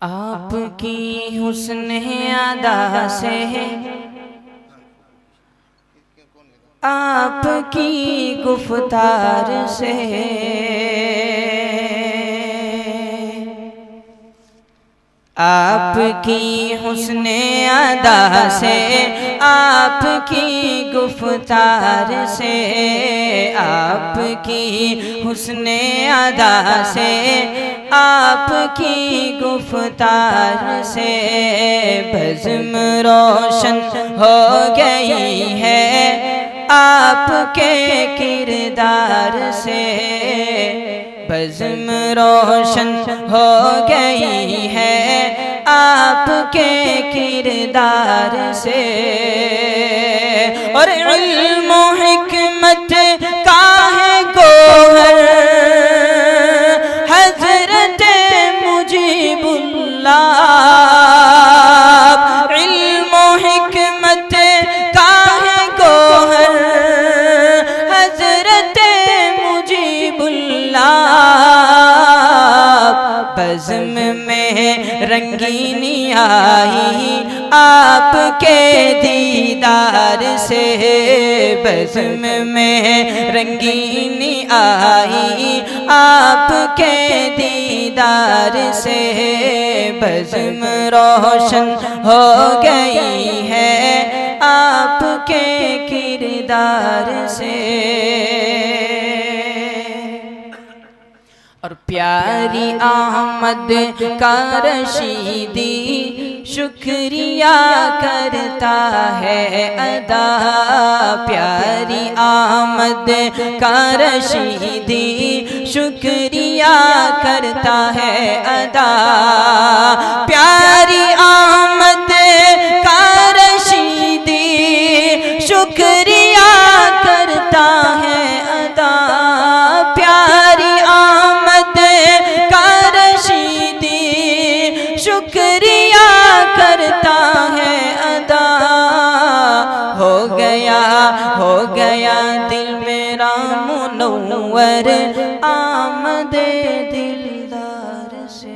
آپ کی حسن ادا سے، آپ کی گفتار سے، آپ کی حسن ادا سے، آپ کی گفتار سے، آپ کی حسن ادا سے، آپ کی گفتار سے بزم روشن ہو گئی ہے آپ کے کردار سے، بزم روشن ہو گئی ہے آپ کے کردار سے، اور علم و حکمت کا ہے گوہر حضرت مجیب اللہ، علم و حکمت کا ہے گوہر حضرت مجیب اللہ، بزم میں رنگینی آئی آپ کے دیدار سے، بزم میں رنگینی آئی آپ کے دیدار سے، بزم روشن ہو گئی ہے آپ کے کردار سے، اور پیاری آمد کا رشیدی شکریہ کرتا ہے ادا، پیاری آمد کا رشیدی شکریہ کرتا ہے ادا، پیاری آمد کا رشیدی شکریہ کرتا ہے ادا، پیاری آمد کا رشیدی شکریہ کرتا ہے ادا، ہو گیا دل میرا منور آمد دلدار سے۔